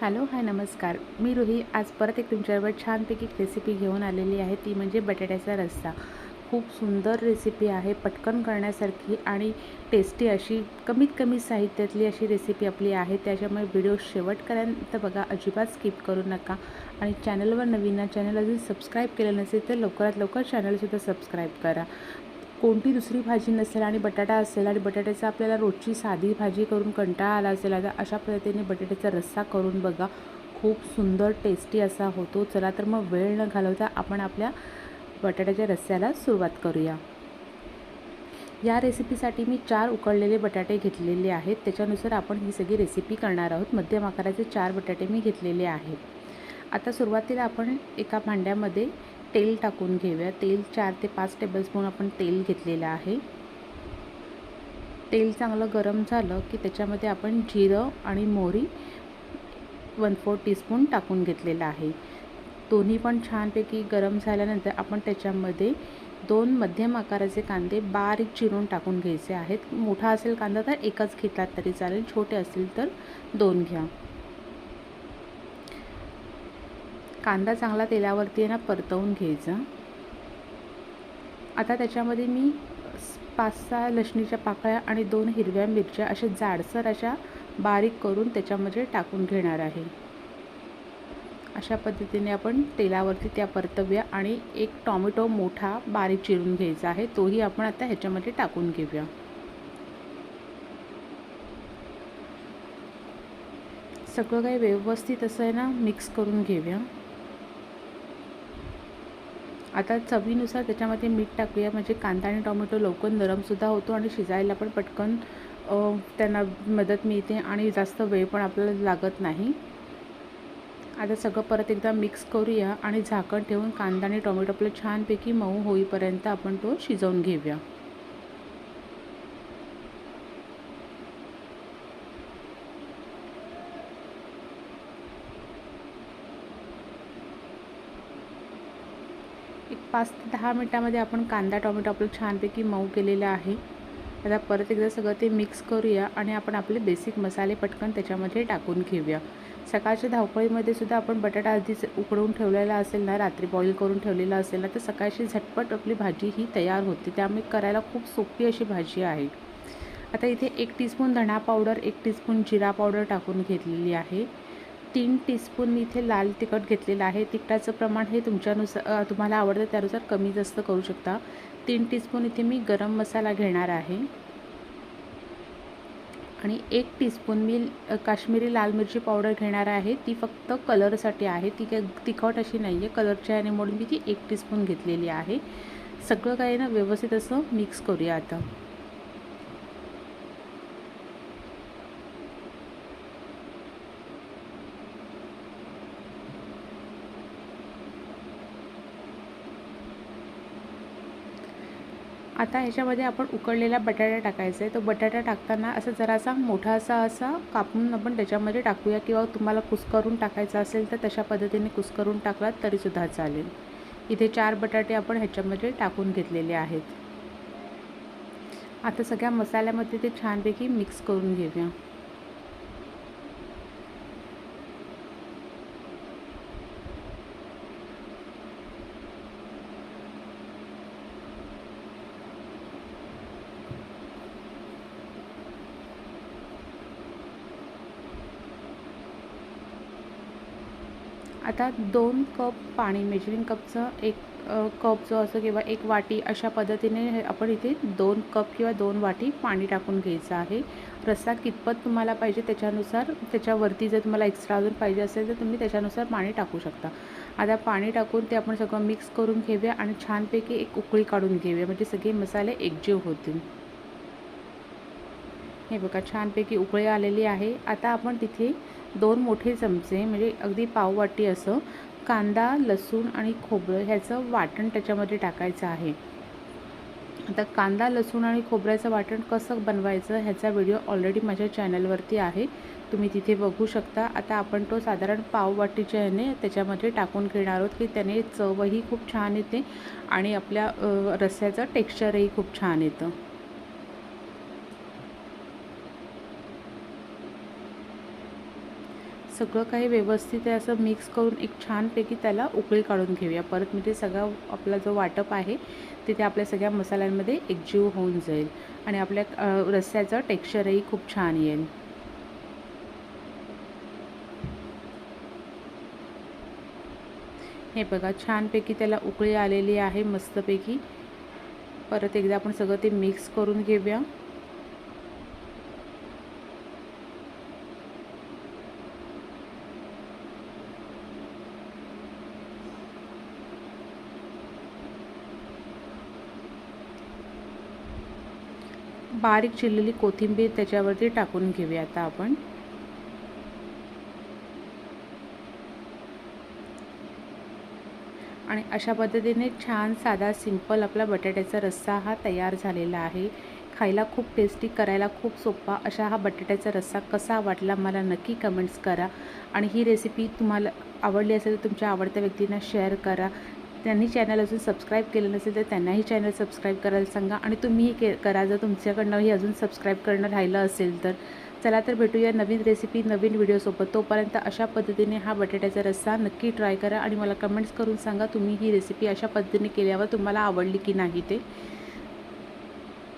Hello, हाय, नमस्कार. मी रुही आज परत एक तुमच्याबरोबर छानपैकी एक रेसिपी घेऊन आलेली आहे. ती म्हणजे बटाट्याचा रस्सा. खूप सुंदर रेसिपी आहे, पटकन करण्यासारखी आणि टेस्टी अशी, कमीत कमी साहित्यातली अशी रेसिपी आपली आहे. त्याच्यामुळे व्हिडिओ शेवटपर्यंत बघा, अजिबात स्किप करू नका. आणि चॅनलवर नवीन चॅनल अजून सबस्क्राईब केलं नसेल तर लवकरात लवकर चॅनलसुद्धा सबस्क्राईब करा. कोणती दुसरी भाजी नसेल आणि बटाटा असेल आणि बटाट्याचा आपल्याला रोजची साधी भाजी करून कंटाळा आला असेल, आता अशा पद्धतीने बटाट्याचा रस्सा करून बघा. खूप सुंदर टेस्टी असा होतो. चला तर मग वेळ न घालवता आपण आपल्या बटाट्याच्या रस्स्याला सुरुवात करूया. या रेसिपीसाठी मी 4 उकळलेले बटाटे घेतलेले आहेत. त्याच्यानुसार आपण ही सगळी रेसिपी करणार आहोत. मध्यम आकाराचे 4 बटाटे मी घेतलेले आहेत. आता सुरुवातीला आपण एका भांड्यामध्ये तेल टाकून घेऊया. तेल 4 ते 5 टेबलस्पून आपण तेल घेतलेलं आहे. तेल चांगलं गरम झालं की त्याच्यामध्ये आपण जिरं आणि मोहरी 1/4 टीस्पून टाकून घेतलेलं आहे. दोन्ही पण छानपैकी गरम झाल्यानंतर आपण त्याच्यामध्ये 2 मध्यम आकाराचे कांदे बारीक चिरून टाकून घ्यायचे आहेत. मोठा असेल कांदा तर एकच घेतलात तरी चालेल, छोटे असतील तर 2 घ्या. कांदा चांगला तेलावरती ना परतवून घ्यायचा. आता त्याच्यामध्ये मी 5-6 लसणीच्या पाकळ्या आणि 2 हिरव्या मिरच्या अशा जाडसर अशा बारीक करून त्याच्यामध्ये टाकून घेणार आहे. अशा पद्धतीने आपण तेलावरती त्या परतव्या आणि एक टोमॅटो मोठा बारीक चिरून घ्यायचा आहे, तोही आपण आता ह्याच्यामध्ये टाकून घेऊया. सगळं काही व्यवस्थित असं आहे ना मिक्स करून घेऊया. आता चवीनुसार त्याच्यामध्ये मीठ टाकूया, म्हणजे कांदा आणि टोमॅटो लवकर नरमसुद्धा होतो आणि शिजायला पण पटकन त्यांना मदत मिळते आणि जास्त वेळ पण आपल्याला लागत नाही. आता सगळं परत एकदा मिक्स करूया आणि झाकण ठेवून कांदा आणि टोमॅटो आपलं छानपैकी मऊ होईपर्यंत आपण तो शिजवून घेऊया. एक 5 ते 10 मिनटामध्ये आपण कांदा टोमॅटो आपलं छानपैकी मऊ केलेलं आहे. आता परत एकदा सगळं ते मिक्स करूया आणि आपण आपले बेसिक मसाले पटकन त्याच्यामध्ये टाकून घेऊया. सकाळच्या धावपळीमध्ये सुद्धा आपण बटाटा आधीच उकडवून ठेवलेला असेल ना, रात्री बॉईल करून ठेवलेला असेल ना, तर सकाळची झटपट आपली भाजी ही तयार होते. त्यामुळे करायला खूप सोपी अशी भाजी आहे. आता इथे 1 टीस्पून धणा पावडर, 1 टीस्पून जिरा पावडर टाकून घेतलेली आहे. 3 टीस्पून मी इथे लाल तिखट घेतलेलं आहे. तिखटाचं प्रमाण हे तुमच्यानुसार, तुम्हाला आवडतं त्यानुसार कमी जास्त करू शकता. 3 टीस्पून इथे मी गरम मसाला घेणार आहे आणि 1 टीस्पून मी काश्मीरी लाल मिरची पावडर घेणार आहे. ती फक्त कलरसाठी आहे, ती काय तिखट अशी नाही आहे. कलरच्या याने म्हणून मी ती 1 टीस्पून घेतलेली आहे. सगळं काही ना व्यवस्थित असं मिक्स करूया. आता ह्याच्यामध्ये आपण उकडलेला बटाटा टाकायचा आहे. तो बटाटा टाकताना असं जरासा मोठा असा कापून आपण त्याच्यामध्ये टाकूया, किंवा तुम्हाला कुस्करून टाकायचा असेल तर तशा पद्धतीने कुस्करून टाकलात तरीसुद्धा चालेल. इथे 4 बटाटे आपण ह्याच्यामध्ये टाकून घेतलेले आहेत. आता सगळ्या मसाल्यामध्ये ते छानपैकी मिक्स करून घेऊया. आता 2 कप पाणी, मेजरिंग कपचं 1 कप जो असतो किंवा 1 वाटी, अशा पद्धतीने आपण इथे 2 कप किंवा 2 वाटी पाणी टाकून घ्यायचं आहे. रस्सा कितपत तुम्हाला पाहिजे त्याच्यानुसार, त्याच्यावरती जर तुम्हाला एक्स्ट्रा अजून पाहिजे असेल तर तुम्ही त्याच्यानुसार पाणी टाकू शकता. आता पाणी टाकून ते आपण सगळं मिक्स करून घेऊया आणि छानपैकी एक उकळी काढून घेऊया, म्हणजे सगळे मसाले एकजीव होतील. हे बघा, छानपैकी उकळी आलेली आहे. आता आपण तिथे 2 मोठे चमचे, म्हणजे अगदी पाव वाटी असं कांदा, लसूण आणि खोबरं ह्याचं वाटण त्याच्यामध्ये टाकायचं आहे. आता कांदा, लसूण आणि खोबऱ्याचं वाटण कसं बनवायचं ह्याचा व्हिडिओ ऑलरेडी माझ्या चॅनलवरती आहे, तुम्ही तिथे बघू शकता. आता आपण तो साधारण पाव वाटीच्या ह्याने त्याच्यामध्ये टाकून घेणार आहोत, की त्याने चवही खूप छान येते आणि आपल्या रस्स्याचं टेक्स्चरही खूप छान येतं. सगळं काही व्यवस्थित आहे असं मिक्स करून एक छानपैकी त्याला उकळी काढून घेऊया. परत म्हणजे सगळा आपला जो वाटप आहे ते आपल्या सगळ्या मसाल्यांमध्ये एकजीव होऊन जाईल आणि आपल्या रस्स्याचं टेक्स्चरही खूप छान येईल. हे बघा छानपैकी त्याला उकळी आलेली आहे मस्तपैकी. परत एकदा आपण सगळं ते मिक्स करून घेऊया. बारीक चिरलेली कोथिंबीर त्याच्यावरती टाकून घेऊया आता आपण. आणि अशा पद्धतीने छान साधा सिंपल आपला बटाट्याचा रस्सा हा तयार झालेला आहे. खायला खूप टेस्टी, करायला खूप सोपा अशा हा बटाट्याचा रस्सा कसा वाटला मला नक्की कमेंट्स करा. आणि ही रेसिपी तुम्हाला आवडली असेल तर तुमच्या आवडत्या व्यक्तींना शेअर करा. त्यांनी चॅनल अजून सबस्क्राईब केलं नसेल तर त्यांनाही चॅनल सबस्क्राईब करायला सांगा आणि तुम्हीही करा जर तुमच्याकडनंही अजून सबस्क्राईब करणं राहिलं असेल तर. चला तर भेटूया नवीन रेसिपी नवीन व्हिडिओसोबत. तोपर्यंत अशा पद्धतीने हा बटाट्याचा रस्सा नक्की ट्राय करा आणि मला कमेंट्स करून सांगा तुम्ही ही रेसिपी अशा पद्धतीने केल्यावर तुम्हाला आवडली की नाही ते.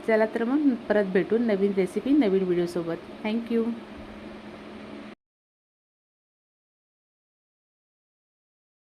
चला तर मग परत भेटू नवीन रेसिपी नवीन व्हिडिओसोबत. थँक्यू.